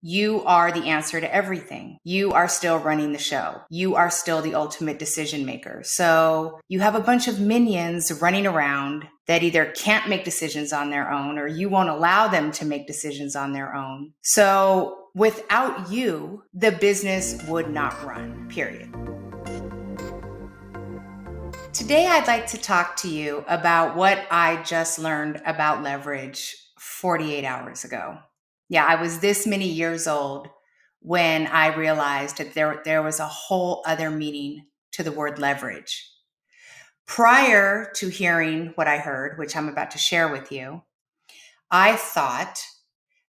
You are the answer to everything. You are still running the show. You are still the ultimate decision maker. So you have a bunch of minions running around that either can't make decisions on their own or you won't allow them to make decisions on their own. So without you, the business would not run, period. Today, I'd like to talk to you about what I just learned about leverage 48 hours ago. Yeah, I was this many years old when I realized that there was a whole other meaning to the word leverage. Prior to hearing what I heard, which I'm about to share with you, I thought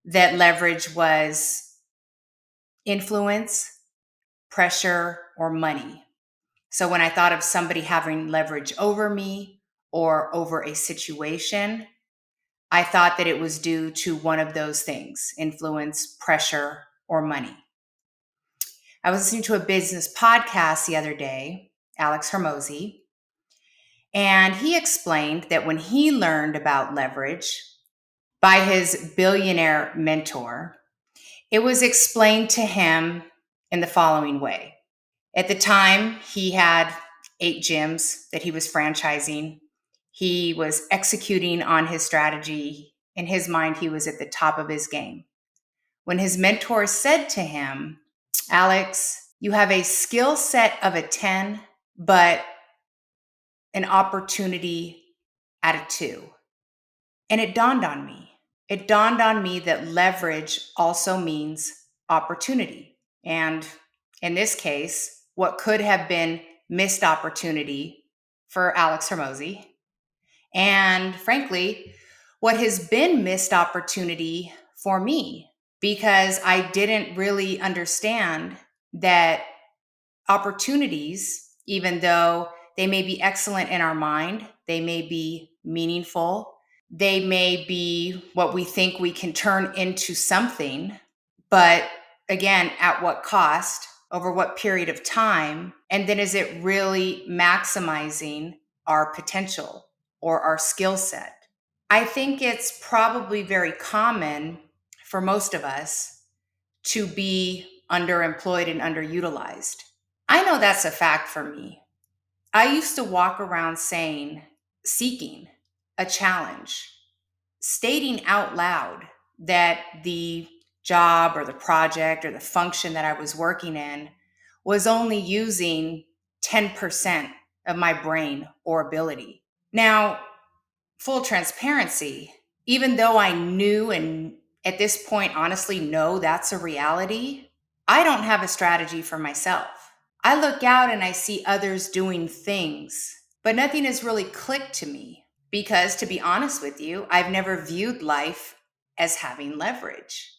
that leverage was influence, pressure, or money. So when I thought of somebody having leverage over me or over a situation, I thought that it was due to one of those things: influence, pressure, or money. I was listening to a business podcast the other day, Alex Hermosi, and he explained that when he learned about leverage by his billionaire mentor, it was explained to him in the following way. At the time, he had 8 gyms that he was franchising. He was executing on his strategy. In his mind, he was at the top of his game. When his mentor said to him, "Alex, you have a skill set of a 10, but an opportunity at a 2. And it dawned on me. It dawned on me that leverage also means opportunity. And in this case, what could have been missed opportunity for Alex Hermosi, and frankly, what has been missed opportunity for me, because I didn't really understand that opportunities, even though they may be excellent in our mind, they may be meaningful, they may be what we think we can turn into something, but again, at what cost, over what period of time, and then is it really maximizing our potential or our skill set? I think it's probably very common for most of us to be underemployed and underutilized. I know that's a fact for me. I used to walk around seeking a challenge, stating out loud that the job or the project or the function that I was working in was only using 10% of my brain or ability. Now, full transparency, even though I knew and at this point honestly know that's a reality, I don't have a strategy for myself. I look out and I see others doing things, but nothing has really clicked to me because, to be honest with you, I've never viewed life as having leverage.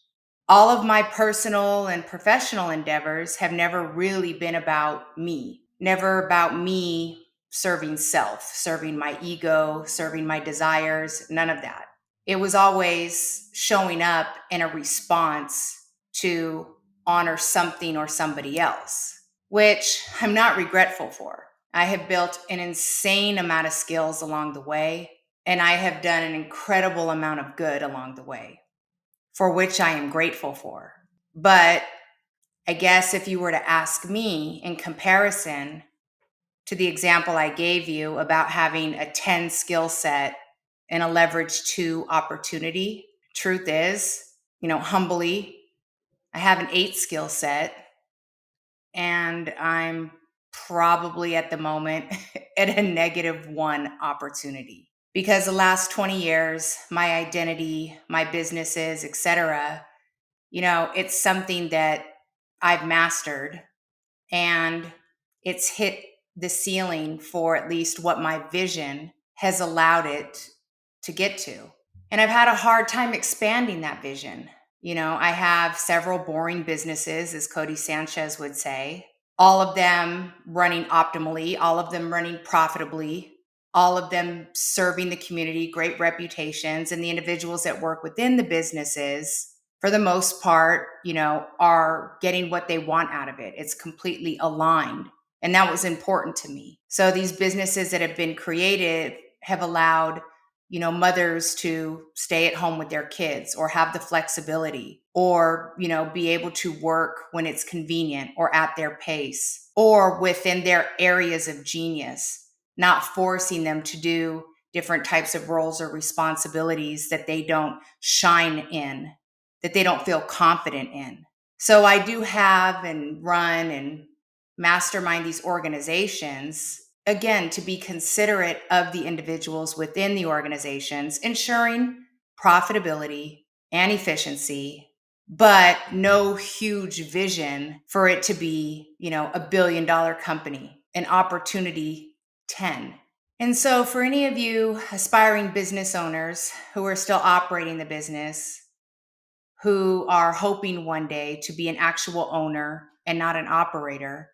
All of my personal and professional endeavors have never really been about me, never about me serving self, serving my ego, serving my desires, none of that. It was always showing up in a response to honor something or somebody else, which I'm not regretful for. I have built an insane amount of skills along the way, and I have done an incredible amount of good along the way, for which I am grateful for. But I guess if you were to ask me in comparison to the example I gave you about having a 10 skill set and a leverage 2 opportunity, truth is, humbly, I have an 8 skill set and I'm probably at the moment at a -1 opportunity. Because the last 20 years, my identity, my businesses, etc., it's something that I've mastered, and it's hit the ceiling for at least what my vision has allowed it to get to. And I've had a hard time expanding that vision. I have several boring businesses, as Cody Sanchez would say, all of them running optimally, all of them running profitably, all of them serving the community, great reputations, and the individuals that work within the businesses, for the most part, are getting what they want out of it. It's completely aligned. And that was important to me. So these businesses that have been created have allowed mothers to stay at home with their kids or have the flexibility or, be able to work when it's convenient or at their pace or within their areas of genius, not forcing them to do different types of roles or responsibilities that they don't shine in, that they don't feel confident in. So I do have and run and mastermind these organizations, again, to be considerate of the individuals within the organizations, ensuring profitability and efficiency, but no huge vision for it to be, $1 billion company, an opportunity 10. And so, for any of you aspiring business owners who are still operating the business, who are hoping one day to be an actual owner and not an operator,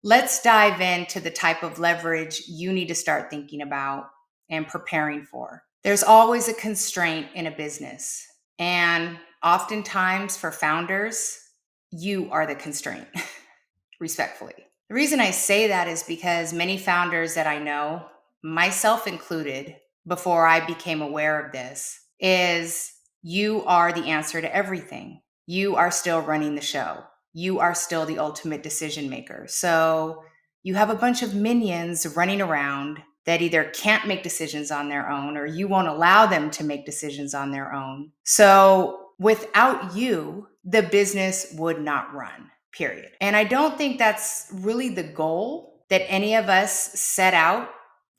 let's dive into the type of leverage you need to start thinking about and preparing for. There's always a constraint in a business, and oftentimes for founders, you are the constraint, respectfully. The reason I say that is because many founders that I know, myself included, before I became aware of this, is you are the answer to everything. You are still running the show. You are still the ultimate decision maker. So you have a bunch of minions running around that either can't make decisions on their own or you won't allow them to make decisions on their own. So without you, the business would not run, period. And I don't think that's really the goal that any of us set out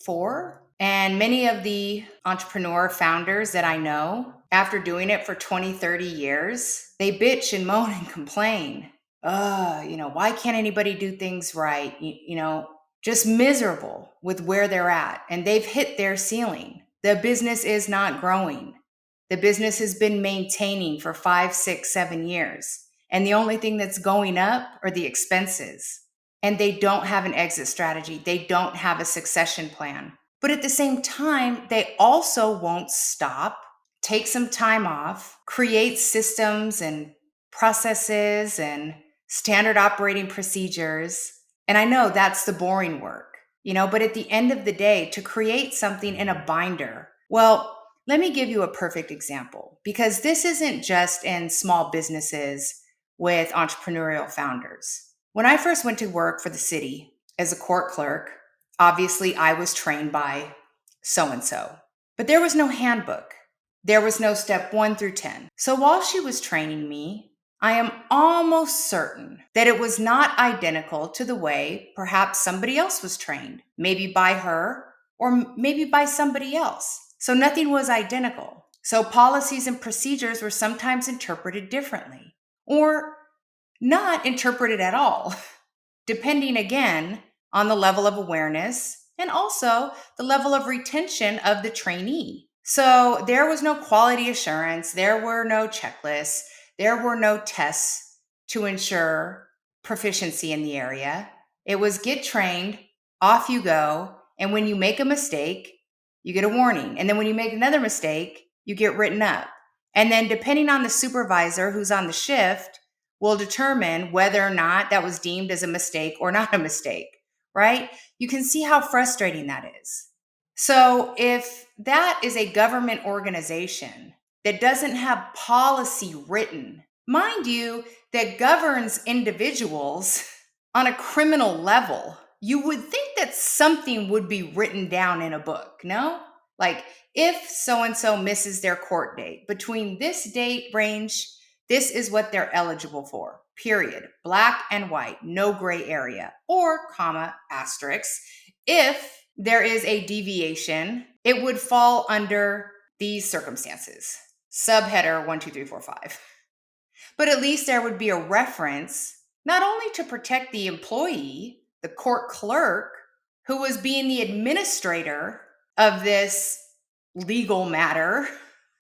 for. And many of the entrepreneur founders that I know, after doing it for 20, 30 years, they bitch and moan and complain. Why can't anybody do things right? Just miserable with where they're at. And they've hit their ceiling. The business is not growing. The business has been maintaining for 5, 6, 7 years. And the only thing that's going up are the expenses. And they don't have an exit strategy. They don't have a succession plan. But at the same time, they also won't stop, take some time off, create systems and processes and standard operating procedures. And I know that's the boring work, but at the end of the day, to create something in a binder, well, let me give you a perfect example, because this isn't just in small businesses with entrepreneurial founders. When I first went to work for the city as a court clerk, obviously I was trained by so-and-so, but there was no handbook. There was no step 1 through 10. So while she was training me, I am almost certain that it was not identical to the way perhaps somebody else was trained, maybe by her or maybe by somebody else. So nothing was identical. So policies and procedures were sometimes interpreted differently or not interpreted at all, depending again on the level of awareness and also the level of retention of the trainee. So there was no quality assurance, there were no checklists, there were no tests to ensure proficiency in the area. It was get trained, off you go, and when you make a mistake, you get a warning. And then when you make another mistake, you get written up. And then depending on the supervisor who's on the shift, will determine whether or not that was deemed as a mistake or not a mistake, right? You can see how frustrating that is. So if that is a government organization that doesn't have policy written, mind you, that governs individuals on a criminal level, you would think that something would be written down in a book, no? Like, if so-and-so misses their court date, between this date range, this is what they're eligible for, period. Black and white, no gray area, or comma, asterisk. If there is a deviation, it would fall under these circumstances. Subheader 1, 2, 3, 4, 5. But at least there would be a reference, not only to protect the employee, the court clerk, who was being the administrator of this legal matter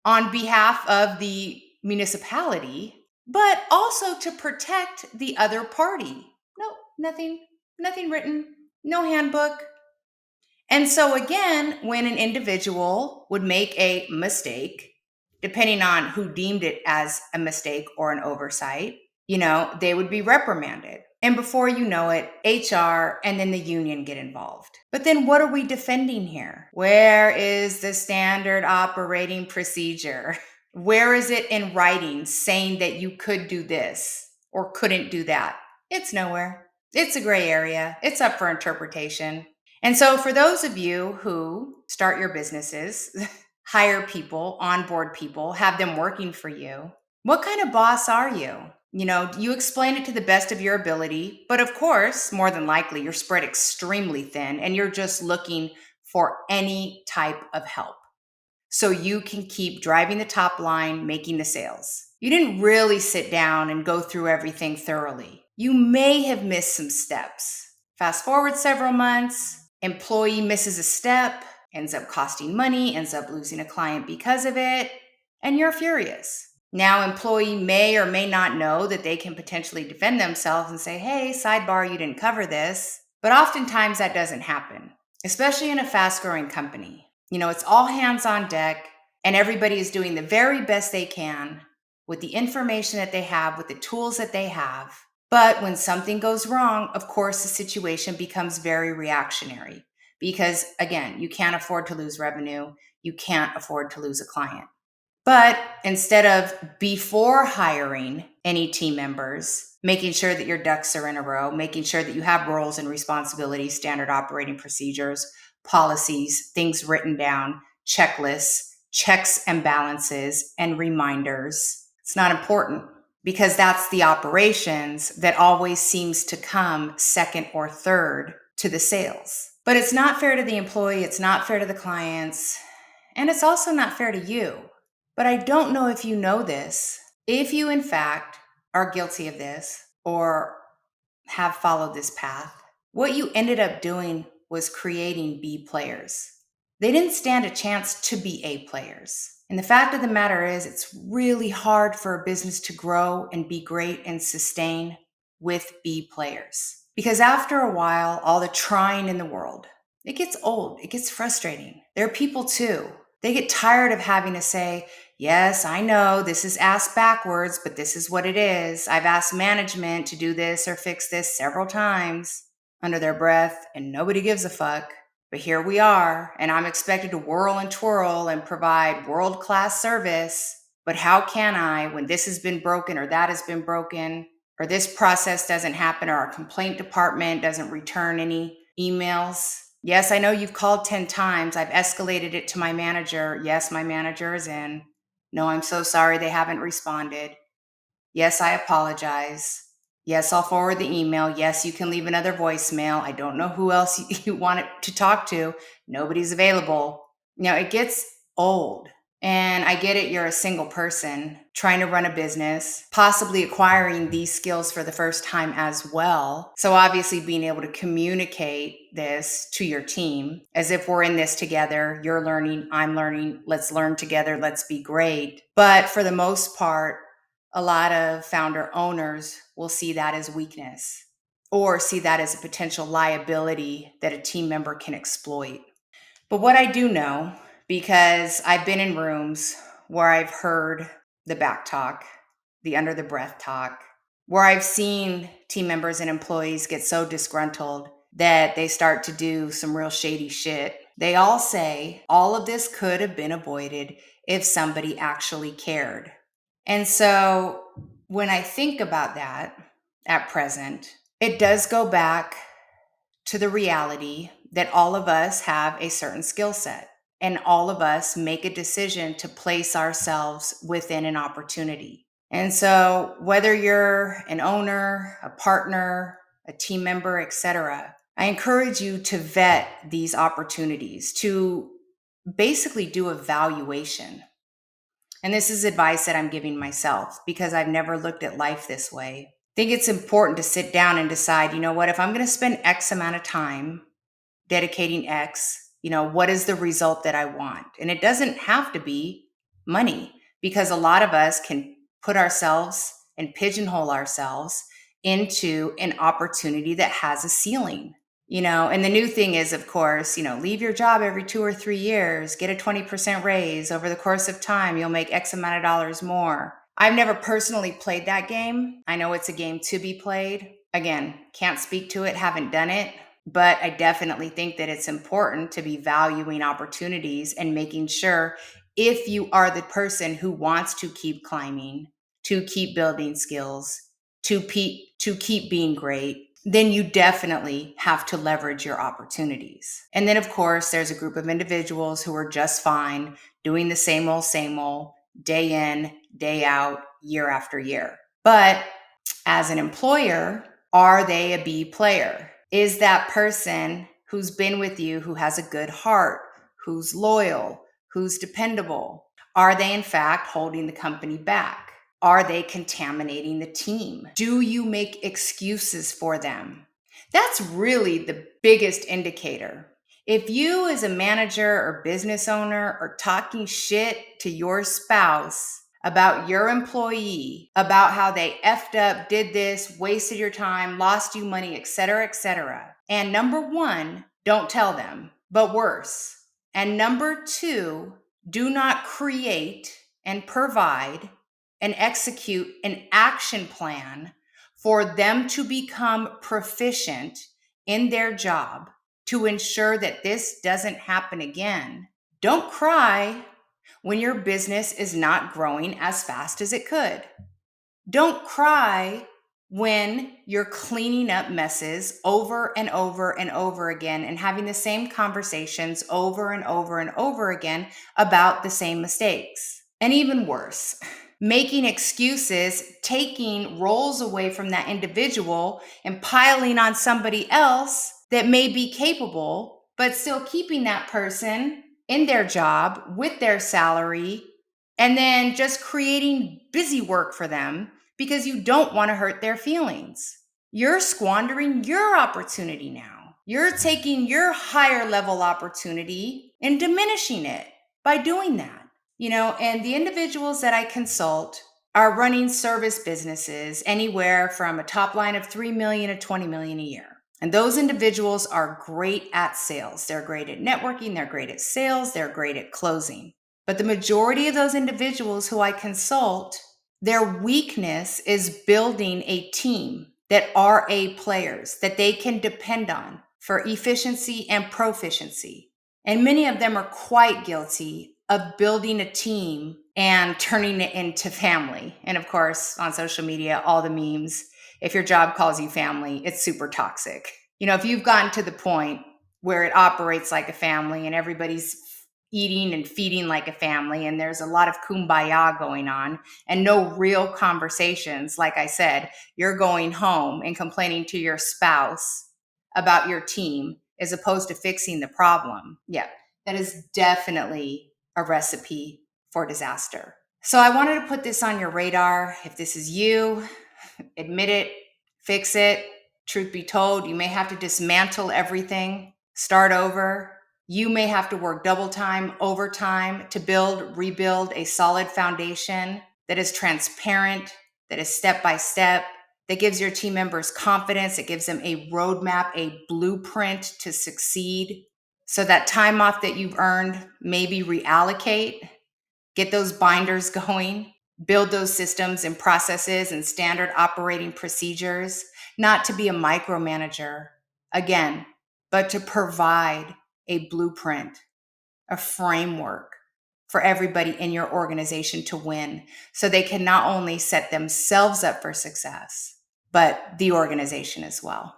on behalf of the municipality, but also to protect the other party. No, nothing written, no handbook. And so again, when an individual would make a mistake, depending on who deemed it as a mistake or an oversight, they would be reprimanded. And before you know it, HR and then the union get involved. But then what are we defending here? Where is the standard operating procedure? Where is it in writing saying that you could do this or couldn't do that? It's nowhere. It's a gray area. It's up for interpretation. And so, for those of you who start your businesses, hire people, onboard people, have them working for you, what kind of boss are you? You explain it to the best of your ability, but of course, more than likely, you're spread extremely thin and you're just looking for any type of help so you can keep driving the top line, making the sales. You didn't really sit down and go through everything thoroughly. You may have missed some steps. Fast forward several months, employee misses a step, ends up costing money, ends up losing a client because of it, and you're furious. Now, employee may or may not know that they can potentially defend themselves and say, hey, sidebar, you didn't cover this. But oftentimes that doesn't happen, especially in a fast growing company. It's all hands on deck and everybody is doing the very best they can with the information that they have, with the tools that they have. But when something goes wrong, of course, the situation becomes very reactionary because, again, you can't afford to lose revenue. You can't afford to lose a client. But instead of before hiring any team members, making sure that your ducks are in a row, making sure that you have roles and responsibilities, standard operating procedures, policies, things written down, checklists, checks and balances, and reminders, it's not important because that's the operations that always seems to come second or third to the sales. But it's not fair to the employee, it's not fair to the clients, and it's also not fair to you. But I don't know if you know this. If you, in fact, are guilty of this or have followed this path, what you ended up doing was creating B players. They didn't stand a chance to be A players. And the fact of the matter is, it's really hard for a business to grow and be great and sustain with B players. Because after a while, all the trying in the world, it gets old, it gets frustrating. There are people too. They get tired of having to say, yes, I know this is asked backwards, but this is what it is. I've asked management to do this or fix this several times under their breath, and nobody gives a fuck. But here we are, and I'm expected to whirl and twirl and provide world-class service. But how can I when this has been broken or that has been broken, or this process doesn't happen, or our complaint department doesn't return any emails? Yes, I know you've called 10 times. I've escalated it to my manager. Yes, my manager is in. No, I'm so sorry they haven't responded. Yes, I apologize. Yes, I'll forward the email. Yes, you can leave another voicemail. I don't know who else you want it to talk to. Nobody's available. It gets old. And I get it, you're a single person trying to run a business, possibly acquiring these skills for the first time as well. So obviously being able to communicate this to your team as if we're in this together, you're learning, I'm learning, let's learn together, let's be great. But for the most part, a lot of founder owners will see that as weakness or see that as a potential liability that a team member can exploit. But what I do know, because I've been in rooms where I've heard the back talk, the under the breath talk, where I've seen team members and employees get so disgruntled that they start to do some real shady shit. They all say all of this could have been avoided if somebody actually cared. And so when I think about that at present, it does go back to the reality that all of us have a certain skill set and all of us make a decision to place ourselves within an opportunity. And so whether you're an owner, a partner, a team member, etc., I encourage you to vet these opportunities, to basically do evaluation. And this is advice that I'm giving myself because I've never looked at life this way. I think it's important to sit down and decide, if I'm going to spend X amount of time dedicating X, what is the result that I want? And it doesn't have to be money because a lot of us can put ourselves and pigeonhole ourselves into an opportunity that has a ceiling. And the new thing is, of course, leave your job every 2 or 3 years, get a 20% raise over the course of time, you'll make X amount of dollars more. I've never personally played that game. I know it's a game to be played, Again, can't speak to it, haven't done it, but I definitely think that it's important to be valuing opportunities and making sure, if you are the person who wants to keep climbing, to keep building skills, to keep being great, then you definitely have to leverage your opportunities. And then, of course, there's a group of individuals who are just fine doing the same old, day in, day out, year after year. But as an employer, are they a B player? Is that person who's been with you, who has a good heart, who's loyal, who's dependable? Are they, in fact, holding the company back? Are they contaminating the team? Do you make excuses for them? That's really the biggest indicator. If you, as a manager or business owner, are talking shit to your spouse about your employee, about how they effed up, did this, wasted your time, lost you money, etc., and number one, don't tell them, but worse. And number two, do not create and provide and execute an action plan for them to become proficient in their job to ensure that this doesn't happen again. Don't cry when your business is not growing as fast as it could. Don't cry when you're cleaning up messes over and over and over again and having the same conversations over and over and over again about the same mistakes. And even worse, making excuses, taking roles away from that individual and piling on somebody else that may be capable, but still keeping that person in their job with their salary, and then just creating busy work for them because you don't want to hurt their feelings. You're squandering your opportunity now. You're taking your higher level opportunity and diminishing it by doing that. And the individuals that I consult are running service businesses anywhere from a top line of 3 million to 20 million a year. And those individuals are great at sales. They're great at networking. They're great at sales. They're great at closing. But the majority of those individuals who I consult, their weakness is building a team that are A players that they can depend on for efficiency and proficiency. And many of them are quite guilty of building a team and turning it into family. And of course, on social media, all the memes, if your job calls you family, it's super toxic. If you've gotten to the point where it operates like a family and everybody's eating and feeding like a family, and there's a lot of kumbaya going on and no real conversations, like I said, you're going home and complaining to your spouse about your team as opposed to fixing the problem. Yeah, that is definitely a recipe for disaster. So I wanted to put this on your radar. If this is you, admit it, fix it. Truth be told, you may have to dismantle everything, start over. You may have to work double time, overtime to rebuild a solid foundation that is transparent, that is step by step, that gives your team members confidence. It gives them a roadmap, a blueprint to succeed. So that time off that you've earned, maybe reallocate, get those binders going, build those systems and processes and standard operating procedures, not to be a micromanager, again, but to provide a blueprint, a framework for everybody in your organization to win, so they can not only set themselves up for success, but the organization as well.